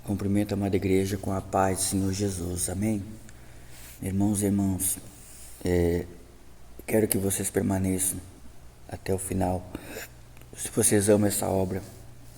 Cumprimento a amada igreja com a paz do Senhor Jesus, amém? Irmãos e irmãs, quero que vocês permaneçam até o final. Se vocês amam essa obra,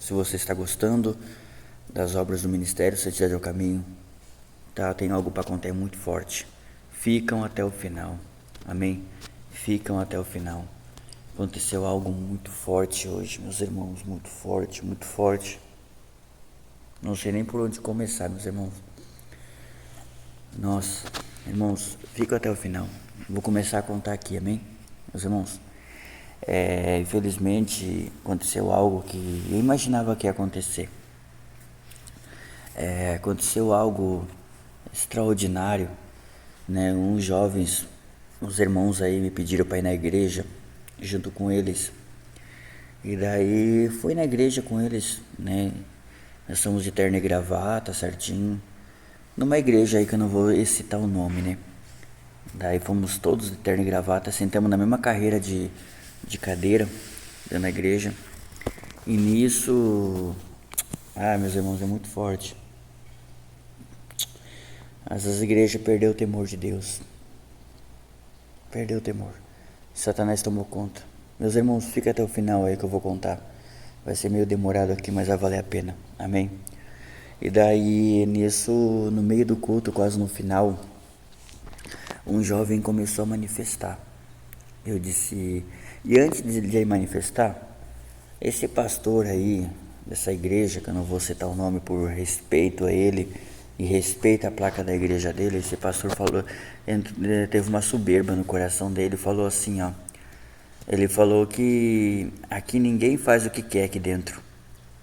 se você está gostando das obras do ministério, se estiver no caminho, tá? Tem algo para contar muito forte. Ficam até o final, amém? Ficam até o final. Aconteceu algo muito forte hoje, meus irmãos, muito forte, muito forte. Não sei nem por onde começar, meus irmãos. Nossa, irmãos, fica até o final. Vou começar a contar aqui, amém? Meus irmãos, infelizmente aconteceu algo que eu imaginava que ia acontecer. Aconteceu algo extraordinário, né? Uns jovens, uns irmãos aí me pediram para ir na igreja, junto com eles. E daí fui na igreja com eles, né? Nós somos de terno e gravata, certinho. Numa igreja aí que eu não vou citar o nome, né? Daí fomos todos de terno e gravata, sentamos na mesma carreira de cadeira dentro da igreja. E nisso, meus irmãos, é muito forte. As igrejas perdeu o temor de Deus. Perdeu o temor. Satanás tomou conta. Meus irmãos, fica até o final aí que eu vou contar. Vai ser meio demorado aqui, mas vai valer a pena. Amém? E daí, nisso, no meio do culto, quase no final, um jovem começou a manifestar. Eu disse... E antes de manifestar, esse pastor aí, dessa igreja, que eu não vou citar o nome por respeito a ele, e respeito à placa da igreja dele, esse pastor falou... Teve uma soberba no coração dele, falou assim, ó... Ele falou que aqui ninguém faz o que quer aqui dentro,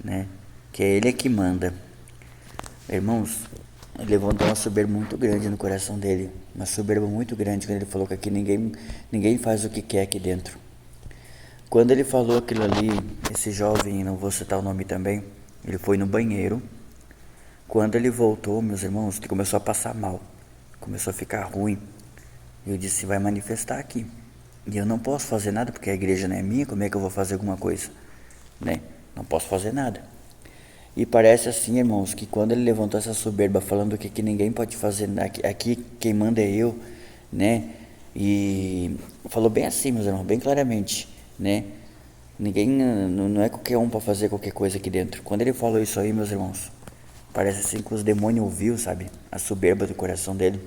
né? Que é ele que manda. Irmãos, ele levantou uma soberba muito grande no coração dele. Uma soberba muito grande quando ele falou que aqui ninguém faz o que quer aqui dentro. Quando ele falou aquilo ali, esse jovem, não vou citar o nome também, ele foi no banheiro. Quando ele voltou, meus irmãos, ele começou a passar mal. Começou a ficar ruim. Eu disse, vai manifestar aqui. E eu não posso fazer nada, porque a igreja não é minha, como é que eu vou fazer alguma coisa? Né? Não posso fazer nada. E parece assim, irmãos, que quando ele levantou essa soberba, falando que ninguém pode fazer, aqui quem manda é eu, né? E falou bem assim, meus irmãos, bem claramente, né? Ninguém, não é qualquer um para fazer qualquer coisa aqui dentro. Quando ele falou isso aí, meus irmãos, parece assim que os demônios ouviu, sabe? A soberba do coração dele.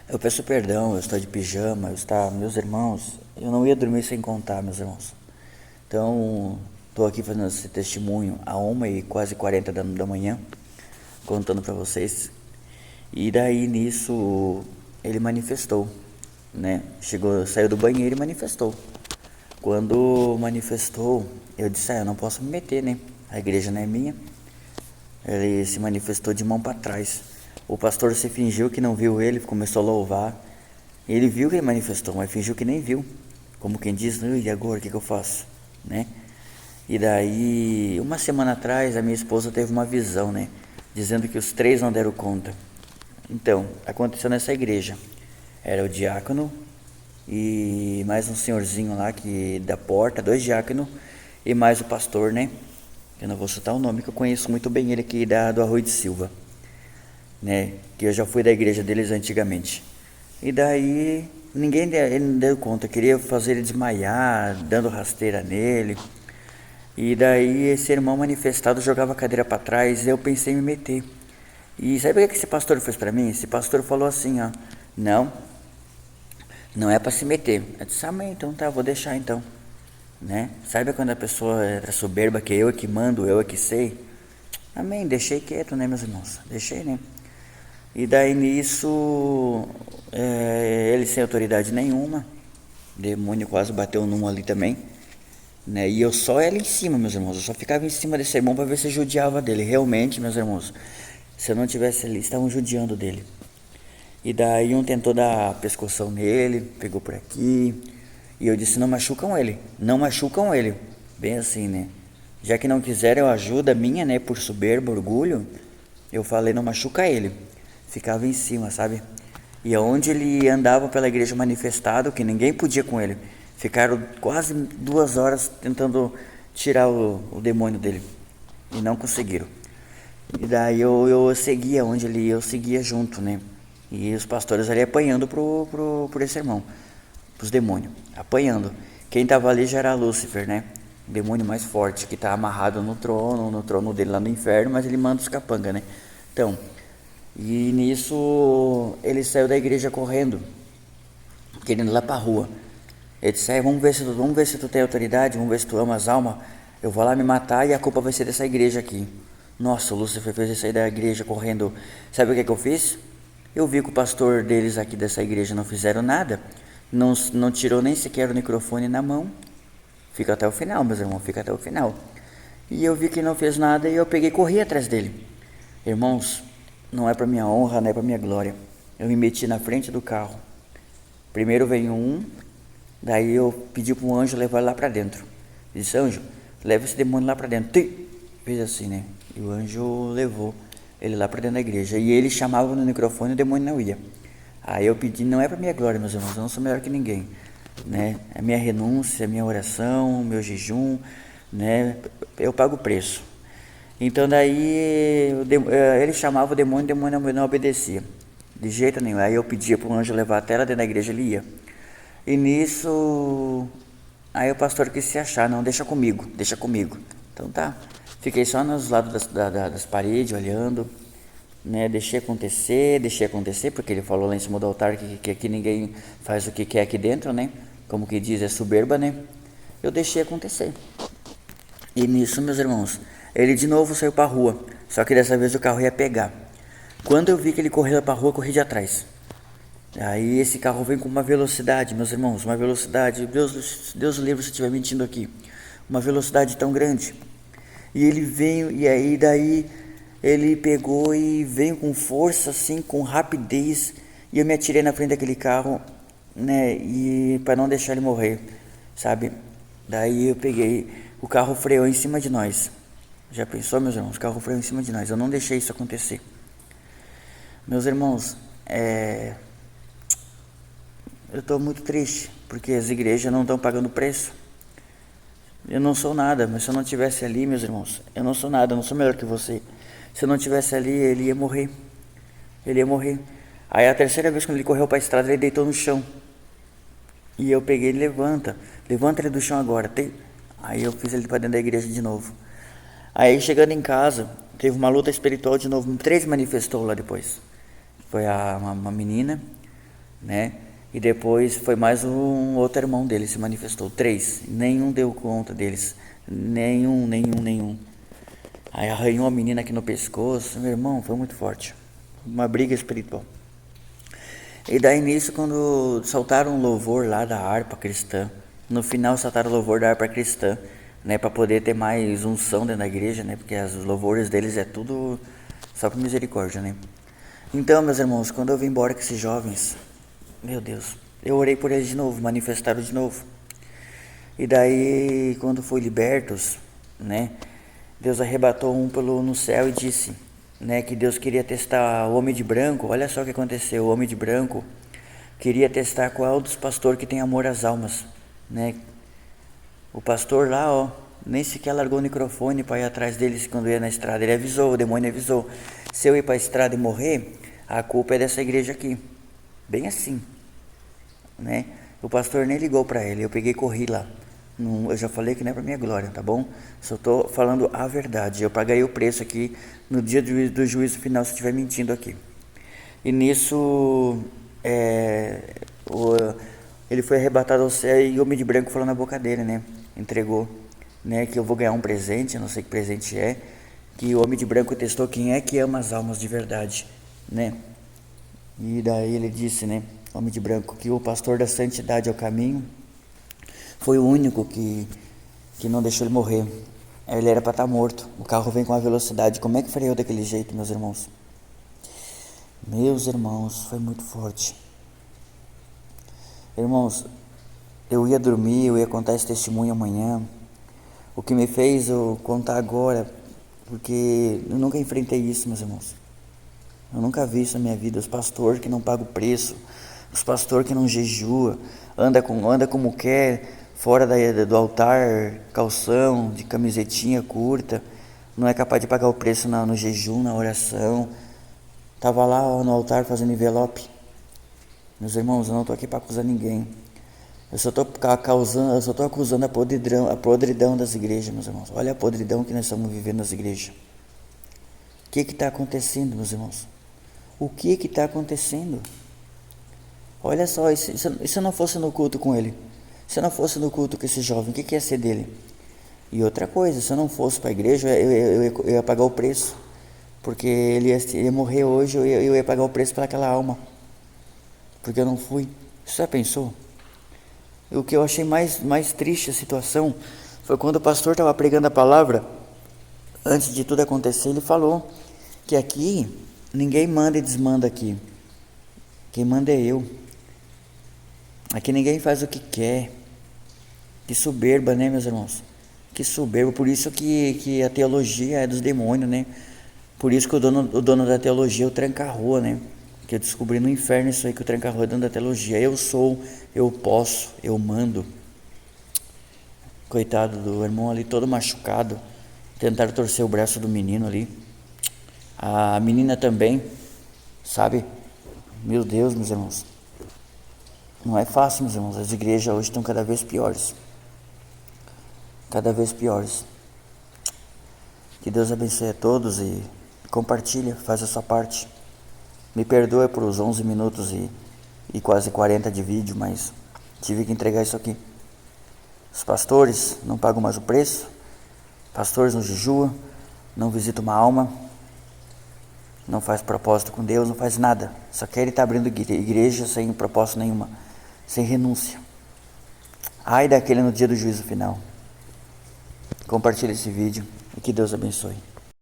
Eu peço perdão, eu estou de pijama, meus irmãos, eu não ia dormir sem contar, meus irmãos. Então, estou aqui fazendo esse testemunho a 1h quase 40 da manhã, contando para vocês. E daí, nisso, ele manifestou, né? Saiu do banheiro e manifestou. Quando manifestou, eu disse, eu não posso me meter, né? A igreja não é minha. Ele se manifestou de mão para trás. O pastor se fingiu que não viu ele, começou a louvar. Ele viu que ele manifestou, mas fingiu que nem viu. Como quem diz, e agora, o que eu faço? Né? E daí, uma semana atrás, a minha esposa teve uma visão, né? Dizendo que os 3 não deram conta. Então, aconteceu nessa igreja. Era o diácono e mais um senhorzinho lá da porta, 2 diáconos e mais o pastor, né? Eu não vou citar o nome, que eu conheço muito bem ele aqui do Arroio de Silva. Né, que eu já fui da igreja deles antigamente. E daí ele não deu conta, queria fazer ele desmaiar, dando rasteira nele. E daí esse irmão manifestado jogava a cadeira para trás, e eu pensei em me meter. E sabe o que esse pastor fez para mim? Esse pastor falou assim, ó, não é para se meter. Eu disse, amém, então tá, vou deixar então. Né? Sabe quando a pessoa é soberba, que eu é que mando, eu é que sei? Amém, deixei quieto, né, meus irmãos? Deixei, né? E daí nisso, ele sem autoridade nenhuma, o demônio quase bateu num ali também, né? E eu só era em cima, meus irmãos, eu só ficava em cima desse irmão para ver se judiava dele. Realmente, meus irmãos, se eu não tivesse ali, estavam judiando dele. E daí um tentou dar pescoção nele, pegou por aqui, e eu disse, não machucam ele, bem assim, né? Já que não quiseram ajuda minha, né, por soberba, orgulho, eu falei, não machuca ele. Ficava em cima, sabe? E aonde ele andava pela igreja manifestado, que ninguém podia com ele. Ficaram quase 2 horas tentando tirar o demônio dele. E não conseguiram. E daí eu seguia onde ele ia, eu seguia junto, né? E os pastores ali apanhando por esse irmão, pros demônios, apanhando. Quem tava ali já era Lúcifer, né? O demônio mais forte, que tá amarrado no trono dele lá no inferno, mas ele manda os capanga, né? Então, e nisso ele saiu da igreja correndo, querendo ir lá pra rua. Ele disse, vamos ver se tu tem autoridade, vamos ver se tu ama as almas. Eu vou lá me matar e a culpa vai ser dessa igreja aqui. Nossa, o Lúcifer fez ele sair da igreja correndo. Sabe o que eu fiz? Eu vi que o pastor deles aqui dessa igreja não fizeram nada. Não tirou nem sequer o microfone na mão. Fica até o final, meus irmãos, fica até o final. E eu vi que não fez nada e eu peguei e corri atrás dele. Irmãos, não é para minha honra, não é para minha glória. Eu me meti na frente do carro. Primeiro veio um, daí eu pedi para um anjo levar ele lá para dentro. Disse, anjo, leva esse demônio lá para dentro. Fez assim, né? E o anjo levou ele lá para dentro da igreja. E ele chamava no microfone e o demônio não ia. Aí eu pedi, não é para minha glória, meus irmãos, eu não sou melhor que ninguém, né? A minha renúncia, a minha oração, o meu jejum, né? Eu pago o preço. Então daí ele chamava o demônio não obedecia, de jeito nenhum. Aí eu pedia para o anjo levar até lá dentro da igreja, ele ia. E nisso, aí o pastor quis se achar, não, deixa comigo. Então tá, fiquei só nos lados das paredes, olhando, né, deixei acontecer, porque ele falou lá em cima do altar que aqui ninguém faz o que quer aqui dentro, né, como que diz, é soberba, né, eu deixei acontecer. E nisso, meus irmãos, ele de novo saiu pra rua, só que dessa vez o carro ia pegar. Quando eu vi que ele correu pra rua, eu corri de atrás. Aí esse carro vem com uma velocidade, meus irmãos, uma velocidade, Deus livre se eu estiver mentindo aqui, uma velocidade tão grande. E ele veio, e aí daí ele pegou e veio com força, assim, com rapidez, e eu me atirei na frente daquele carro, né, e para não deixar ele morrer, sabe? Daí eu peguei, o carro freou em cima de nós. Já pensou, meus irmãos? O carro freou em cima de nós. Eu não deixei isso acontecer. Meus irmãos, eu estou muito triste, porque as igrejas não estão pagando preço. Eu não sou nada, mas se eu não estivesse ali, meus irmãos, eu não sou nada, eu não sou melhor que você. Se eu não estivesse ali, ele ia morrer. Ele ia morrer. Aí a terceira vez, quando ele correu para a estrada, ele deitou no chão. E eu peguei ele, levanta ele do chão agora. Aí eu fiz ele para dentro da igreja de novo. Aí chegando em casa, teve uma luta espiritual de novo. 3 manifestou lá depois. Foi uma menina, né? E depois foi mais um outro irmão dele se manifestou. 3. Nenhum deu conta deles. Nenhum. Aí arranhou a menina aqui no pescoço. Meu irmão, foi muito forte. Uma briga espiritual. E daí nisso, quando soltaram um louvor lá da harpa cristã, no final soltaram o louvor da harpa cristã, né, para poder ter mais unção dentro da igreja, né, porque os louvores deles é tudo só por misericórdia, né. Então, meus irmãos, quando eu vim embora com esses jovens, meu Deus, eu orei por eles de novo, manifestaram de novo. E daí, quando foi libertos, né, Deus arrebatou um no céu e disse, né, que Deus queria testar o homem de branco. Olha só o que aconteceu, o homem de branco queria testar qual dos pastores que tem amor às almas, né. O pastor lá, ó, nem sequer largou o microfone para ir atrás deles quando ia na estrada. Ele avisou, o demônio avisou, se eu ir para a estrada e morrer, a culpa é dessa igreja aqui. Bem assim, né. O pastor nem ligou para ele, eu peguei e corri lá. Não, eu já falei que não é para minha glória, tá bom? Só estou falando a verdade. Eu pagarei o preço aqui no dia do juízo final se eu estiver mentindo aqui. E nisso, ele foi arrebatado ao céu e o homem de branco falou na boca dele, né? Entregou, né? Que eu vou ganhar um presente, eu não sei que presente é. Que o homem de branco testou quem é que ama as almas de verdade, né? E daí ele disse, né? Homem de branco, que o pastor da santidade é o caminho. Foi o único que não deixou ele morrer. Ele era para estar morto. O carro vem com a velocidade. Como é que freou daquele jeito, meus irmãos? Meus irmãos, foi muito forte. Irmãos, eu ia dormir, eu ia contar esse testemunho amanhã. O que me fez eu contar agora, porque eu nunca enfrentei isso, meus irmãos. Eu nunca vi isso na minha vida. Os pastores que não pagam preço, os pastores que não jejua, anda como quer, fora do altar, calção, de camisetinha curta, não é capaz de pagar o preço no jejum, na oração. Tava lá no altar fazendo envelope. Meus irmãos, eu não estou aqui para acusar ninguém. Eu só estou acusando a podridão das igrejas, meus irmãos. Olha a podridão que nós estamos vivendo nas igrejas. O que está acontecendo, meus irmãos? O que está acontecendo? Olha só, e se eu não fosse no culto com ele? Se eu não fosse no culto com esse jovem, o que ia ser dele? E outra coisa, se eu não fosse para a igreja, eu ia pagar o preço. Porque ele ia morrer hoje, eu ia pagar o preço para aquela alma. Porque eu não fui. Você já pensou? O que eu achei mais triste a situação foi quando o pastor estava pregando a palavra. Antes de tudo acontecer, ele falou que aqui ninguém manda e desmanda aqui. Quem manda é eu. Aqui ninguém faz o que quer. Que soberba, né, meus irmãos? Que soberba. Por isso que a teologia é dos demônios, né? Por isso que o dono da teologia é o tranca-rua, né? Que eu descobri no inferno isso aí, que o tranca-rua é dono da teologia. Eu sou, eu posso, eu mando. Coitado do irmão ali, todo machucado. Tentaram torcer o braço do menino ali. A menina também, sabe? Meu Deus, meus irmãos. Não é fácil, meus irmãos. As igrejas hoje estão cada vez piores. Cada vez piores. Que Deus abençoe a todos e compartilha, faz a sua parte. Me perdoe por os 11 minutos e quase 40 de vídeo, mas tive que entregar isso aqui. Os pastores não pagam mais o preço. Pastores não jejuam, não visitam uma alma, não faz propósito com Deus, não faz nada. Só quer estar abrindo igreja sem propósito nenhuma, sem renúncia. Ai daquele no dia do juízo final. Compartilhe esse vídeo e que Deus abençoe.